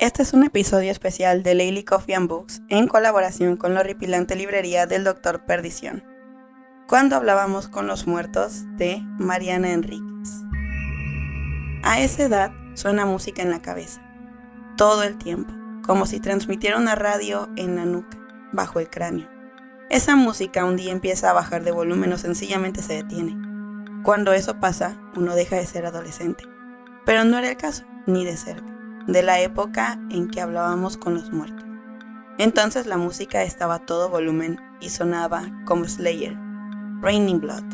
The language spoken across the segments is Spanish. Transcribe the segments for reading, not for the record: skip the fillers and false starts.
Este es un episodio especial de Laylee Coffee and Books en colaboración con la horripilante librería del Dr. Perdición, cuando hablábamos con los muertos de Mariana Enríquez. A esa edad suena música en la cabeza, todo el tiempo, como si transmitiera una radio en la nuca, bajo el cráneo. Esa música un día empieza a bajar de volumen o sencillamente se detiene. Cuando eso pasa, uno deja de ser adolescente. Pero no era el caso, ni de cerca, de la época en que hablábamos con los muertos. Entonces la música estaba a todo volumen y sonaba como Slayer, Raining Blood.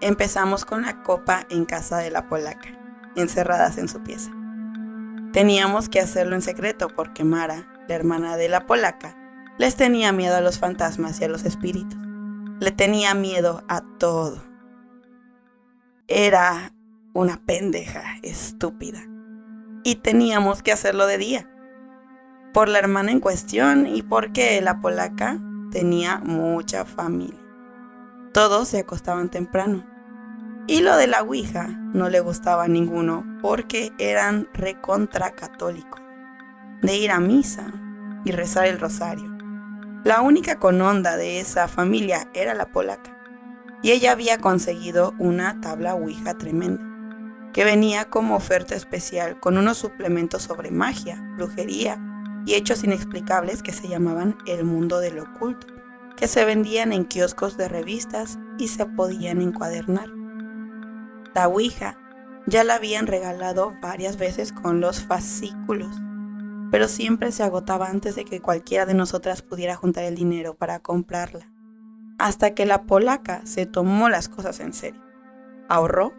Empezamos con la copa en casa de la polaca, encerradas en su pieza. Teníamos que hacerlo en secreto porque Mara, la hermana de la polaca, les tenía miedo a los fantasmas y a los espíritus. Le tenía miedo a todo. Era una pendeja estúpida. Y teníamos que hacerlo de día. Por la hermana en cuestión y porque la polaca tenía mucha familia. Todos se acostaban temprano. Y lo de la ouija no le gustaba a ninguno porque eran recontra católicos. De ir a misa y rezar el rosario. La única con onda de esa familia era la polaca. Y ella había conseguido una tabla ouija tremenda, que venía como oferta especial con unos suplementos sobre magia, brujería y hechos inexplicables que se llamaban el mundo del oculto, que se vendían en kioscos de revistas y se podían encuadernar. La ouija ya la habían regalado varias veces con los fascículos, pero siempre se agotaba antes de que cualquiera de nosotras pudiera juntar el dinero para comprarla. Hasta que la polaca se tomó las cosas en serio, ahorró,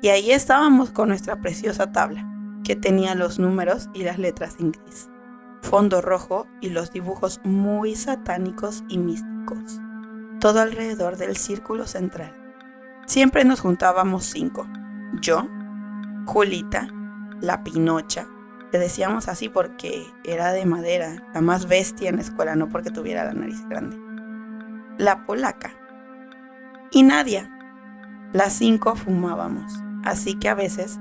y ahí estábamos con nuestra preciosa tabla, que tenía los números y las letras en gris, fondo rojo y los dibujos muy satánicos y místicos, todo alrededor del círculo central. Siempre nos juntábamos 5, yo, Julita, la Pinocha, le decíamos así porque era de madera, la más bestia en la escuela, no porque tuviera la nariz grande, la polaca y Nadia. Las 5 fumábamos, así que a veces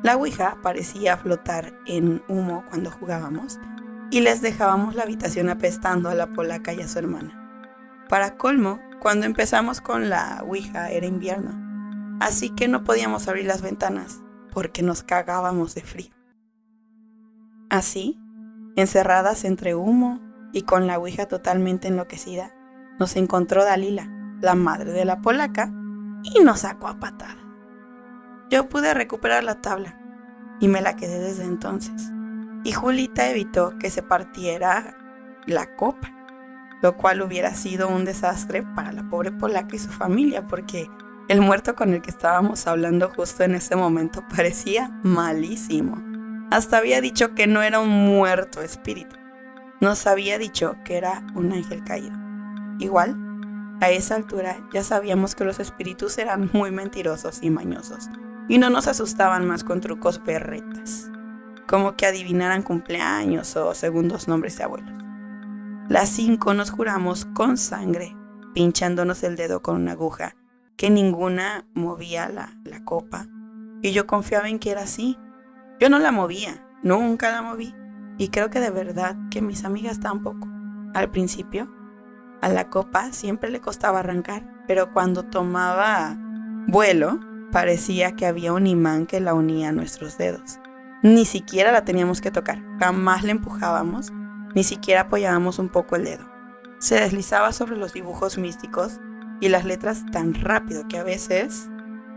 la ouija parecía flotar en humo cuando jugábamos y les dejábamos la habitación apestando a la polaca y a su hermana. Para colmo, cuando empezamos con la ouija era invierno, así que no podíamos abrir las ventanas porque nos cagábamos de frío. Así, encerradas entre humo y con la ouija totalmente enloquecida, nos encontró Dalila, la madre de la polaca, y nos sacó a patada. Yo pude recuperar la tabla y me la quedé desde entonces. Y Julita evitó que se partiera la copa, lo cual hubiera sido un desastre para la pobre polaca y su familia, porque el muerto con el que estábamos hablando justo en ese momento parecía malísimo. Hasta había dicho que no era un muerto espíritu. Nos había dicho que era un ángel caído. Igual, a esa altura ya sabíamos que los espíritus eran muy mentirosos y mañosos y no nos asustaban más con trucos berretas, como que adivinaran cumpleaños o segundos nombres de abuelos. Las 5 nos juramos con sangre, pinchándonos el dedo con una aguja, que ninguna movía la copa, y yo confiaba en que era así. Yo no la movía, nunca la moví, y creo que de verdad que mis amigas tampoco. Al principio, a la copa siempre le costaba arrancar, pero cuando tomaba vuelo, parecía que había un imán que la unía a nuestros dedos. Ni siquiera la teníamos que tocar, jamás la empujábamos, ni siquiera apoyábamos un poco el dedo. Se deslizaba sobre los dibujos místicos y las letras tan rápido que a veces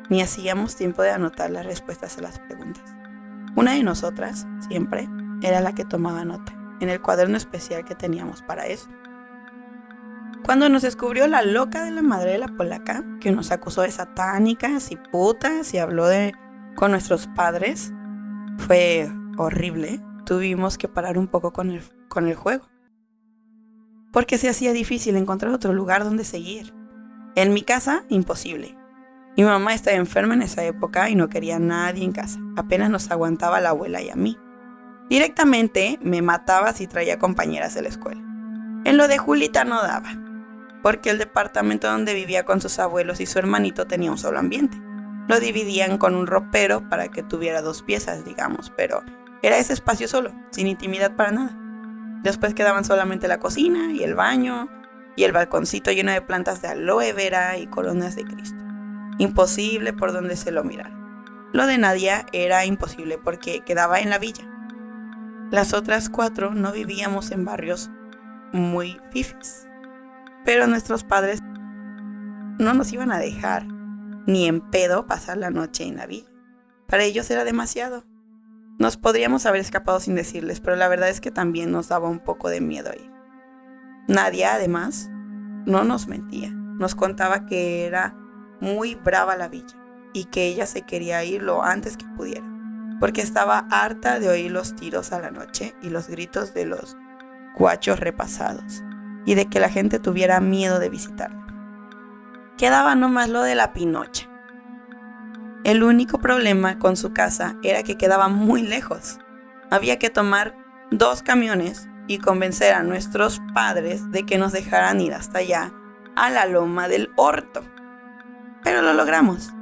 ni hacíamos tiempo de anotar las respuestas a las preguntas. Una de nosotras, siempre, era la que tomaba nota, en el cuaderno especial que teníamos para eso. Cuando nos descubrió la loca de la madre de la polaca, que nos acusó de satánicas y putas y habló con nuestros padres, fue horrible. Tuvimos que parar un poco con el juego, porque se hacía difícil encontrar otro lugar donde seguir. En mi casa, imposible. Mi mamá estaba enferma en esa época y no quería a nadie en casa. Apenas nos aguantaba la abuela y a mí. Directamente me mataba si traía compañeras de la escuela. En lo de Julita no daba, porque el departamento donde vivía con sus abuelos y su hermanito tenía un solo ambiente. Lo dividían con un ropero para que tuviera 2 piezas, digamos, pero Era ese espacio solo, sin intimidad para nada. Después quedaban solamente la cocina y el baño y el balconcito lleno de plantas de aloe vera y coronas de Cristo. Imposible por donde se lo mirara. Lo de Nadia era imposible porque quedaba en la villa. Las otras 4 no vivíamos en barrios muy fifis, pero nuestros padres no nos iban a dejar ni en pedo pasar la noche en la villa. Para ellos era demasiado. Nos podríamos haber escapado sin decirles, pero la verdad es que también nos daba un poco de miedo ir. Nadia, además, no nos mentía. Nos contaba que era muy brava la villa y que ella se quería ir lo antes que pudiera, porque estaba harta de oír los tiros a la noche y los gritos de los guachos repasados y de que la gente tuviera miedo de visitarla. Quedaba nomás lo de la Pinocha. El único problema con su casa era que quedaba muy lejos. Había que tomar 2 camiones y convencer a nuestros padres de que nos dejaran ir hasta allá, a la Loma del Orto. Pero lo logramos.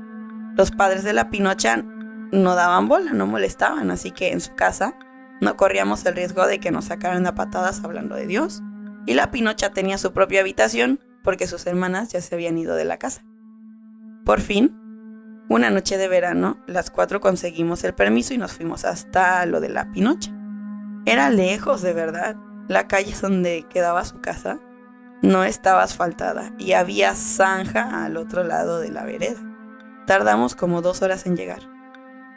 Los padres de la Pinocha no daban bola, no molestaban, así que en su casa no corríamos el riesgo de que nos sacaran a patadas hablando de Dios, y la Pinocha tenía su propia habitación porque sus hermanas ya se habían ido de la casa. Por fin, una noche de verano, las 4 conseguimos el permiso y nos fuimos hasta lo de la Pinocha. Era lejos, de verdad. La calle donde quedaba su casa no estaba asfaltada y había zanja al otro lado de la vereda. Tardamos como 2 horas en llegar,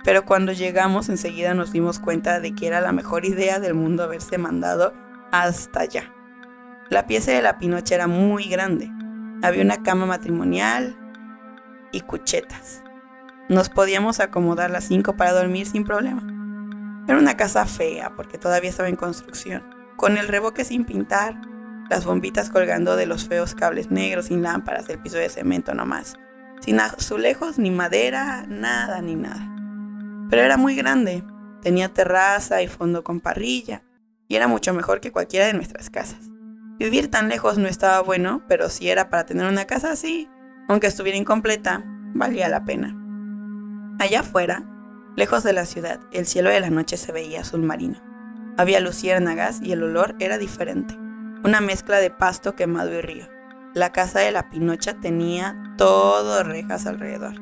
pero cuando llegamos enseguida nos dimos cuenta de que era la mejor idea del mundo haberse mandado hasta allá. La pieza de la Pinocha era muy grande. Había una cama matrimonial y cuchetas. Nos podíamos acomodar las 5 para dormir sin problema. Era una casa fea porque todavía estaba en construcción, con el revoque sin pintar, las bombitas colgando de los feos cables negros, sin lámparas, el piso de cemento nomás, sin azulejos ni madera, nada ni nada. Pero era muy grande, tenía terraza y fondo con parrilla, y era mucho mejor que cualquiera de nuestras casas. Vivir tan lejos no estaba bueno, pero si era para tener una casa así, aunque estuviera incompleta, valía la pena. Allá afuera, lejos de la ciudad, el cielo de la noche se veía azul marino. Había luciérnagas y el olor era diferente, una mezcla de pasto quemado y río. La casa de la Pinocha tenía todo rejas alrededor.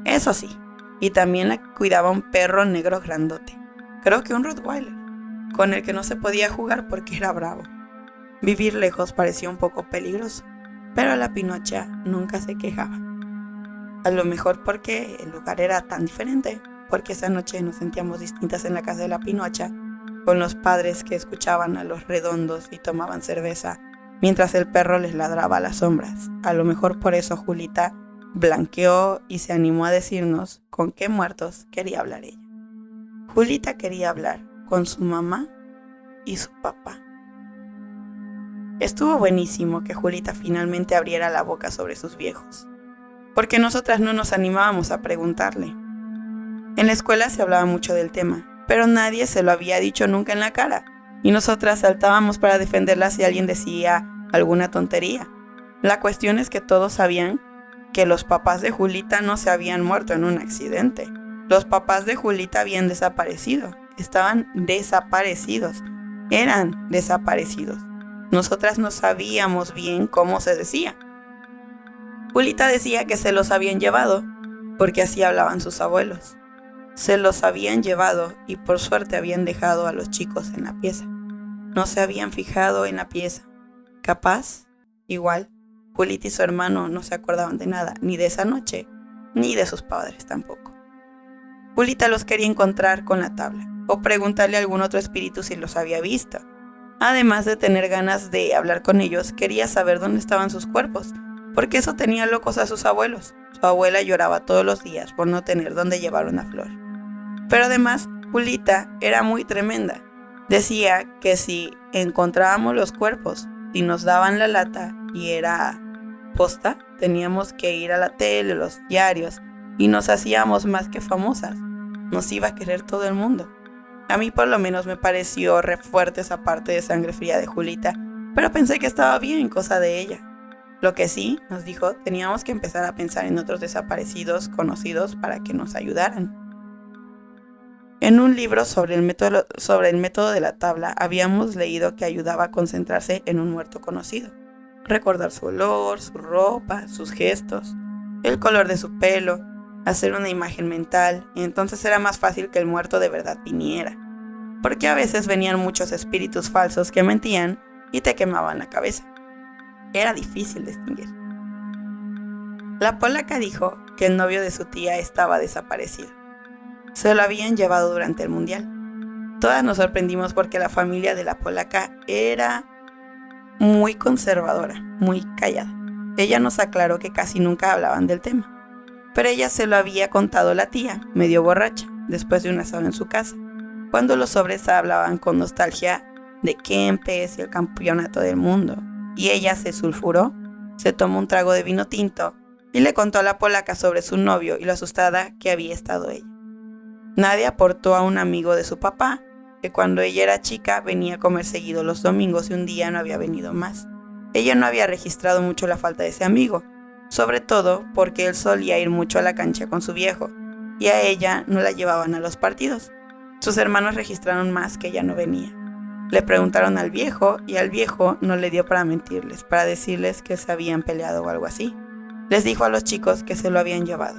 Eso sí, y también la cuidaba un perro negro grandote, creo que un Rottweiler, con el que no se podía jugar porque era bravo. Vivir lejos parecía un poco peligroso, pero la Pinocha nunca se quejaba. A lo mejor porque el lugar era tan diferente, porque esa noche nos sentíamos distintas en la casa de la Pinocha, con los padres que escuchaban a los redondos y tomaban cerveza, mientras el perro les ladraba a las sombras. A lo mejor por eso Julita blanqueó y se animó a decirnos con qué muertos quería hablar ella. Julita quería hablar con su mamá y su papá. Estuvo buenísimo que Julita finalmente abriera la boca sobre sus viejos, porque nosotras no nos animábamos a preguntarle. En la escuela se hablaba mucho del tema, pero nadie se lo había dicho nunca en la cara, y nosotras saltábamos para defenderla si alguien decía alguna tontería. La cuestión es que todos sabían que los papás de Julita no se habían muerto en un accidente. Los papás de Julita habían desaparecido, estaban desaparecidos, eran desaparecidos. Nosotras no sabíamos bien cómo se decía. Julita decía que se los habían llevado, porque así hablaban sus abuelos. Se los habían llevado y por suerte habían dejado a los chicos en la pieza. No se habían fijado en la pieza. Capaz, igual, Julita y su hermano no se acordaban de nada, ni de esa noche, ni de sus padres tampoco. Julita los quería encontrar con la tabla, o preguntarle a algún otro espíritu si los había visto. Además de tener ganas de hablar con ellos, quería saber dónde estaban sus cuerpos, porque eso tenía locos a sus abuelos. Su abuela lloraba todos los días por no tener dónde llevar una flor. Pero además, Julita era muy tremenda. Decía que si encontrábamos los cuerpos y nos daban la lata y era posta, teníamos que ir a la tele, los diarios, y nos hacíamos más que famosas. Nos iba a querer todo el mundo. A mí por lo menos me pareció re fuerte esa parte de sangre fría de Julita, pero pensé que estaba bien, cosa de ella. Lo que sí, nos dijo, teníamos que empezar a pensar en otros desaparecidos conocidos para que nos ayudaran. En un libro sobre el método de la tabla habíamos leído que ayudaba a concentrarse en un muerto conocido, recordar su olor, su ropa, sus gestos, el color de su pelo, hacer una imagen mental, y entonces era más fácil que el muerto de verdad viniera, porque a veces venían muchos espíritus falsos que mentían y te quemaban la cabeza. Era difícil distinguir. La polaca dijo que el novio de su tía estaba desaparecido. Se lo habían llevado durante el mundial. Todas nos sorprendimos porque la familia de la polaca era muy conservadora, muy callada. Ella nos aclaró que casi nunca hablaban del tema, pero ella se lo había contado la tía, medio borracha, después de un asado en su casa, cuando los sobres hablaban con nostalgia de Kempes y el campeonato del mundo, y ella se sulfuró, se tomó un trago de vino tinto y le contó a la polaca sobre su novio y lo asustada que había estado ella. Nadie aportó a un amigo de su papá, que cuando ella era chica venía a comer seguido los domingos y un día no había venido más. Ella no había registrado mucho la falta de ese amigo, sobre todo porque él solía ir mucho a la cancha con su viejo, y a ella no la llevaban a los partidos. Sus hermanos registraron más que ella no venía. Le preguntaron al viejo, y al viejo no le dio para mentirles, para decirles que se habían peleado o algo así. Les dijo a los chicos que se lo habían llevado,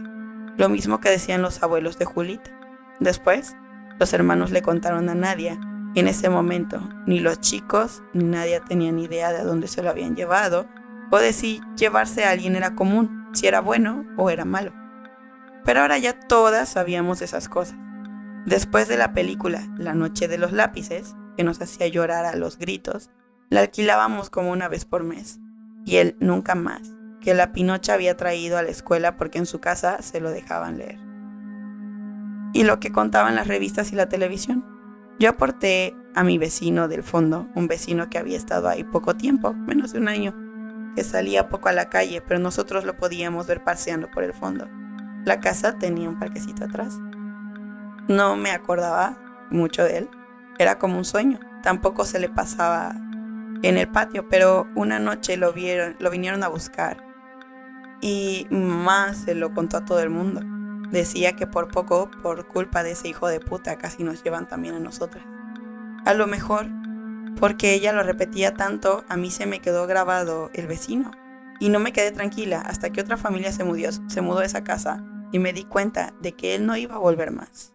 lo mismo que decían los abuelos de Julita. Después, los hermanos le contaron a Nadia, y en ese momento ni los chicos ni Nadia tenían idea de a dónde se lo habían llevado, o de si llevarse a alguien era común, si era bueno o era malo. Pero ahora ya todas sabíamos de esas cosas. Después de la película La Noche de los Lápices, que nos hacía llorar a los gritos, la alquilábamos como una vez por mes, y él nunca más, que la Pinocha había traído a la escuela porque en su casa se lo dejaban leer. Y lo que contaban las revistas y la televisión. Yo aporté a mi vecino del fondo, un vecino que había estado ahí poco tiempo, menos de un año, que salía poco a la calle, pero nosotros lo podíamos ver paseando por el fondo. La casa tenía un parquecito atrás. No me acordaba mucho de él, era como un sueño, tampoco se le pasaba en el patio, pero una noche lo vinieron a buscar y mamá se lo contó a todo el mundo. Decía que por poco, por culpa de ese hijo de puta, casi nos llevan también a nosotras. A lo mejor, porque ella lo repetía tanto, a mí se me quedó grabado el vecino. Y no me quedé tranquila hasta que otra familia se mudó a esa casa y me di cuenta de que él no iba a volver más.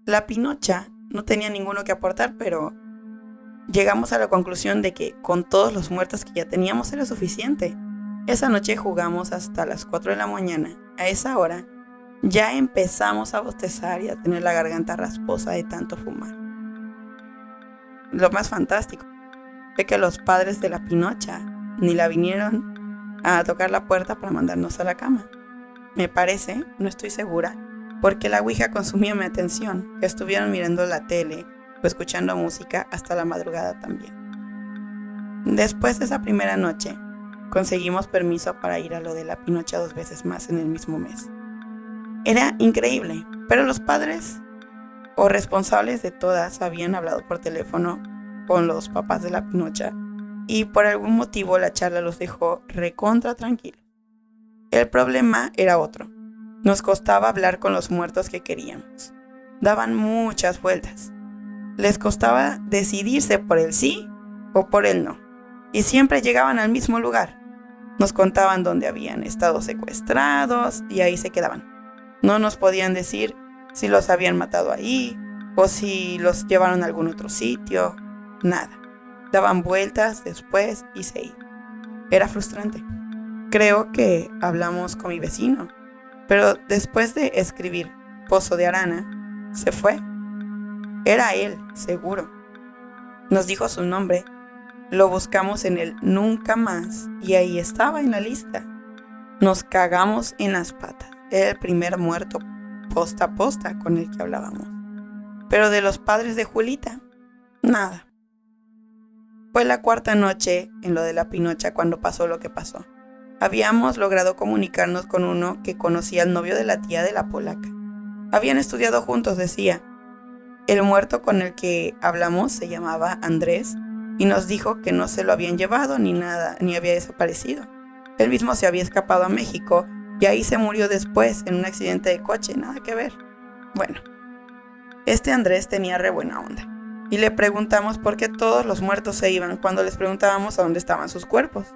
La Pinocha no tenía ninguno que aportar, pero llegamos a la conclusión de que con todos los muertos que ya teníamos era suficiente. Esa noche jugamos hasta las 4 de la mañana. A esa hora ya empezamos a bostezar y a tener la garganta rasposa de tanto fumar. Lo más fantástico fue que los padres de la Pinocha ni la vinieron a tocar la puerta para mandarnos a la cama. Me parece, no estoy segura, porque la ouija consumía mi atención, que estuvieron mirando la tele o escuchando música hasta la madrugada también. Después de esa primera noche, conseguimos permiso para ir a lo de la Pinocha 2 veces más en el mismo mes. Era increíble, pero los padres o responsables de todas habían hablado por teléfono con los papás de la Pinocha y por algún motivo la charla los dejó recontra tranquilos. El problema era otro. Nos costaba hablar con los muertos que queríamos. Daban muchas vueltas. Les costaba decidirse por el sí o por el no. Y siempre llegaban al mismo lugar. Nos contaban dónde habían estado secuestrados y ahí se quedaban. No nos podían decir si los habían matado ahí o si los llevaron a algún otro sitio. Nada. Daban vueltas después y se iban. Era frustrante. Creo que hablamos con mi vecino, pero después de escribir Pozo de Arana, se fue. Era él, seguro. Nos dijo su nombre. Lo buscamos en el Nunca Más y ahí estaba en la lista. Nos cagamos en las patas. Era el primer muerto posta a posta con el que hablábamos. Pero de los padres de Julita, nada. Fue la 4ª noche en lo de la Pinocha cuando pasó lo que pasó. Habíamos logrado comunicarnos con uno que conocía al novio de la tía de la polaca. Habían estudiado juntos, decía. El muerto con el que hablamos se llamaba Andrés y nos dijo que no se lo habían llevado ni nada, ni había desaparecido. Él mismo se había escapado a México y ahí se murió después en un accidente de coche, nada que ver. Bueno, Andrés tenía re buena onda. Y le preguntamos por qué todos los muertos se iban cuando les preguntábamos a dónde estaban sus cuerpos.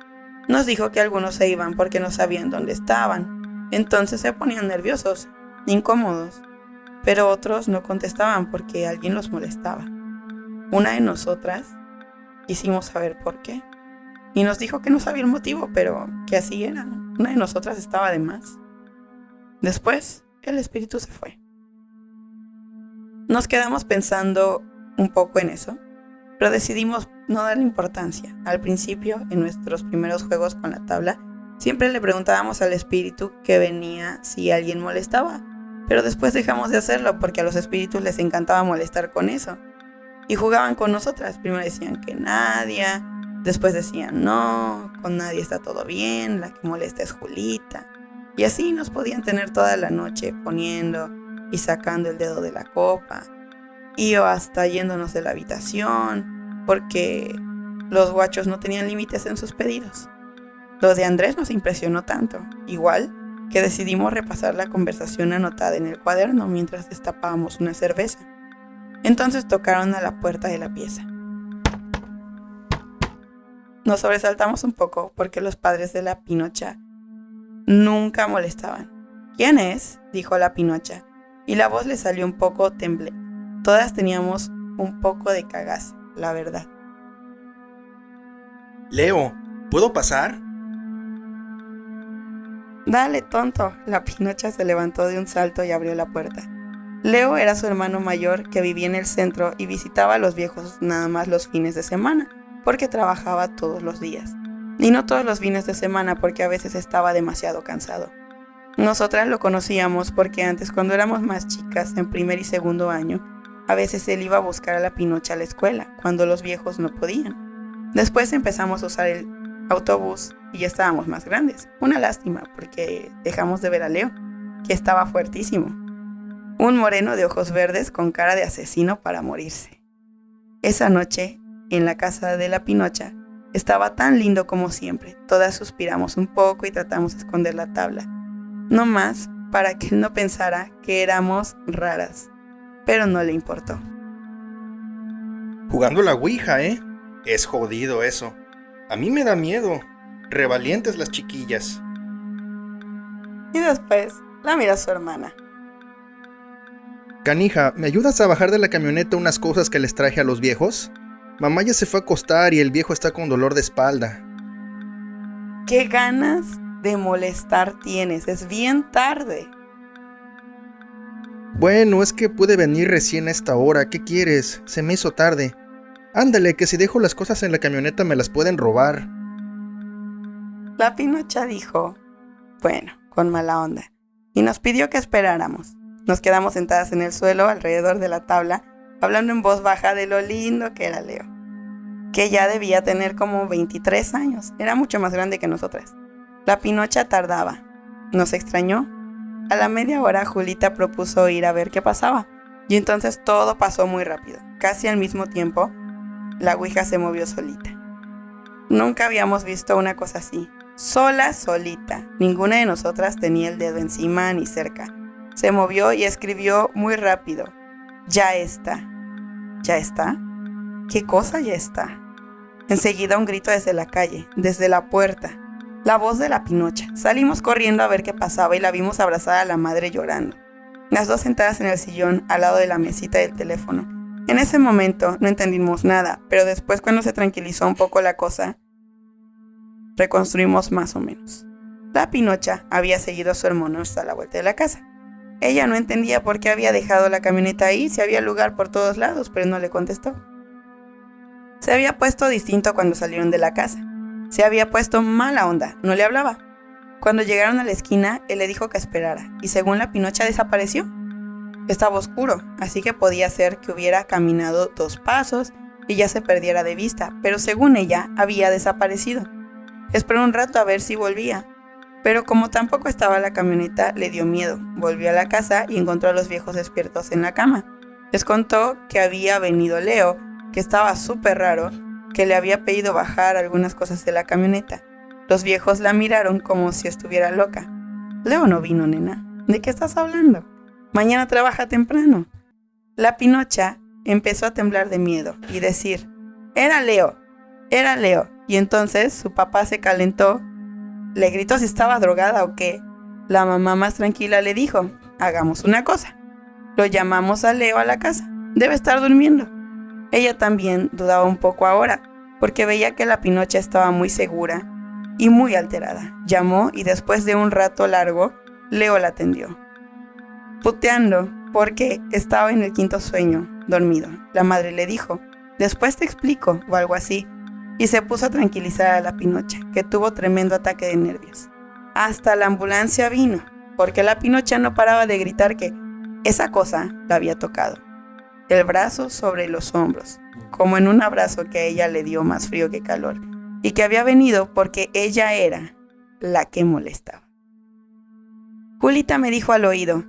Nos dijo que algunos se iban porque no sabían dónde estaban. Entonces se ponían nerviosos, incómodos. Pero otros no contestaban porque alguien los molestaba. Una de nosotras quisimos saber por qué. Y nos dijo que no sabía el motivo, pero que así era. Una de nosotras estaba de más. Después, el espíritu se fue. Nos quedamos pensando un poco en eso, pero decidimos no darle importancia. Al principio, en nuestros primeros juegos con la tabla, siempre le preguntábamos al espíritu que venía si alguien molestaba, pero después dejamos de hacerlo porque a los espíritus les encantaba molestar con eso. Y jugaban con nosotras. Primero decían que nadie, después decían no, con nadie está todo bien, la que molesta es Julita. Y así nos podían tener toda la noche poniendo y sacando el dedo de la copa. Y o hasta yéndonos de la habitación, porque los guachos no tenían límites en sus pedidos. Lo de Andrés nos impresionó tanto, igual que decidimos repasar la conversación anotada en el cuaderno mientras destapábamos una cerveza. Entonces tocaron a la puerta de la pieza. Nos sobresaltamos un poco porque los padres de la Pinocha nunca molestaban. ¿Quién es?, dijo la Pinocha, y la voz le salió un poco temblé. Todas teníamos un poco de cagazo, la verdad. Leo, ¿puedo pasar? Dale, tonto. La Pinocha se levantó de un salto y abrió la puerta. Leo era su hermano mayor que vivía en el centro y visitaba a los viejos nada más los fines de semana, porque trabajaba todos los días. Y no todos los fines de semana porque a veces estaba demasiado cansado. Nosotras lo conocíamos porque antes, cuando éramos más chicas, en primer y segundo año, a veces él iba a buscar a la Pinocha a la escuela, cuando los viejos no podían. Después empezamos a usar el autobús y ya estábamos más grandes. Una lástima, porque dejamos de ver a Leo, que estaba fuertísimo. Un moreno de ojos verdes con cara de asesino para morirse. Esa noche, en la casa de la Pinocha, estaba tan lindo como siempre. Todas suspiramos un poco y tratamos de esconder la tabla. No más para que él no pensara que éramos raras. Pero no le importó. Jugando la ouija, ¿eh? Es jodido eso. A mí me da miedo. Revalientes las chiquillas. Y después la mira su hermana. Canija, ¿me ayudas a bajar de la camioneta unas cosas que les traje a los viejos? Mamá ya se fue a acostar y el viejo está con dolor de espalda. ¿Qué ganas de molestar tienes? Es bien tarde. Bueno, es que pude venir recién a esta hora. ¿Qué quieres? Se me hizo tarde. Ándale, que si dejo las cosas en la camioneta me las pueden robar. La Pinocha dijo, bueno, con mala onda, y nos pidió que esperáramos. Nos quedamos sentadas en el suelo alrededor de la tabla, hablando en voz baja de lo lindo que era Leo, que ya debía tener como 23 años. Era mucho más grande que nosotras. La Pinocha tardaba. Nos extrañó. A la media hora Julita propuso ir a ver qué pasaba, y entonces todo pasó muy rápido. Casi al mismo tiempo, la ouija se movió solita. Nunca habíamos visto una cosa así. Solita. Ninguna de nosotras tenía el dedo encima ni cerca. Se movió y escribió muy rápido. Ya está. ¿Ya está? ¿Qué cosa ya está? Enseguida un grito desde la calle, desde la puerta. La voz de la Pinocha. Salimos corriendo a ver qué pasaba y la vimos abrazada a la madre llorando. Las dos sentadas en el sillón al lado de la mesita del teléfono. En ese momento no entendimos nada, pero después, cuando se tranquilizó un poco la cosa, reconstruimos más o menos. La Pinocha había seguido a su hermano hasta la vuelta de la casa. Ella no entendía por qué había dejado la camioneta ahí si había lugar por todos lados, pero no le contestó. Se había puesto distinto cuando salieron de la casa. Se había puesto mala onda, no le hablaba. Cuando llegaron a la esquina, él le dijo que esperara, y según la Pinocha desapareció. Estaba oscuro, así que podía ser que hubiera caminado 2 pasos y ya se perdiera de vista, pero según ella, había desaparecido. Esperó un rato a ver si volvía, pero como tampoco estaba la camioneta, le dio miedo. Volvió a la casa y encontró a los viejos despiertos en la cama. Les contó que había venido Leo, que estaba súper raro, que le había pedido bajar algunas cosas de la camioneta. Los viejos la miraron como si estuviera loca. Leo no vino, nena. ¿De qué estás hablando? Mañana trabaja temprano. La Pinocha empezó a temblar de miedo y decir, era Leo. Y entonces su papá se calentó, le gritó si estaba drogada o qué. La mamá más tranquila le dijo, hagamos una cosa, lo llamamos a Leo a la casa, debe estar durmiendo. Ella también dudaba un poco ahora, porque veía que la Pinocha estaba muy segura y muy alterada. Llamó y después de un rato largo, Leo la atendió, puteando porque estaba en el quinto sueño, dormido. La madre le dijo, después te explico, o algo así, y se puso a tranquilizar a la Pinocha, que tuvo tremendo ataque de nervios. Hasta la ambulancia vino, porque la Pinocha no paraba de gritar que esa cosa la había tocado. El brazo sobre los hombros, como en un abrazo que a ella le dio más frío que calor, y que había venido porque ella era la que molestaba. Julita me dijo al oído,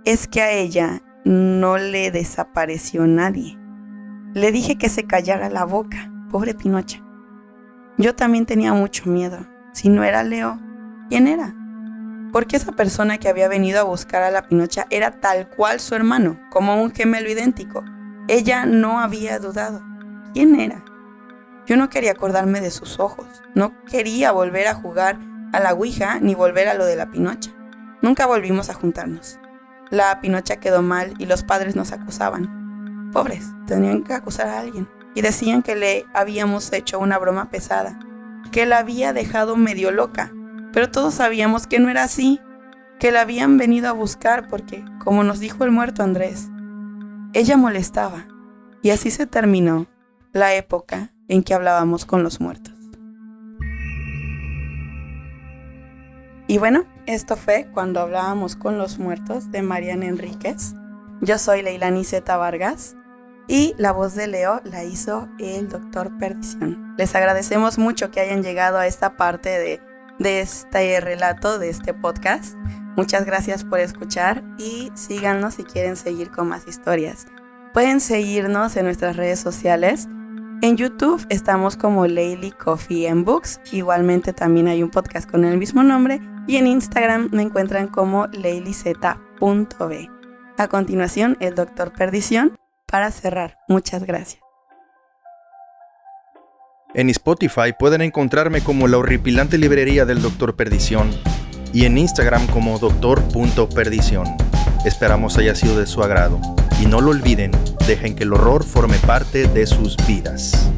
es que a ella no le desapareció nadie. Le dije que se callara la boca, pobre Pinocha. Yo también tenía mucho miedo. Si no era Leo, ¿quién era? Porque esa persona que había venido a buscar a la Pinocha era tal cual su hermano, como un gemelo idéntico. Ella no había dudado. ¿Quién era? Yo no quería acordarme de sus ojos. No quería volver a jugar a la ouija ni volver a lo de la Pinocha. Nunca volvimos a juntarnos. La Pinocha quedó mal y los padres nos acusaban. Pobres, tenían que acusar a alguien. Y decían que le habíamos hecho una broma pesada, que la había dejado medio loca. Pero todos sabíamos que no era así, que la habían venido a buscar porque, como nos dijo el muerto Andrés, ella molestaba. Y así se terminó la época en que hablábamos con los muertos. Y bueno, esto fue Cuando hablábamos con los muertos de Mariana Enríquez. Yo soy Leilani Z. Vargas y la voz de Leo la hizo el Dr. Perdición. Les agradecemos mucho que hayan llegado a esta parte de este relato, de este podcast. Muchas gracias por escuchar y síganos si quieren seguir con más historias. Pueden seguirnos en nuestras redes sociales. En YouTube estamos como Leili Coffee and Books. Igualmente también hay un podcast con el mismo nombre. Y en Instagram me encuentran como leiliz.b. A continuación, el Dr. Perdición para cerrar. Muchas gracias. En Spotify pueden encontrarme como la horripilante librería del Dr. Perdición y en Instagram como Dr.Perdición. Esperamos haya sido de su agrado y no lo olviden, dejen que el horror forme parte de sus vidas.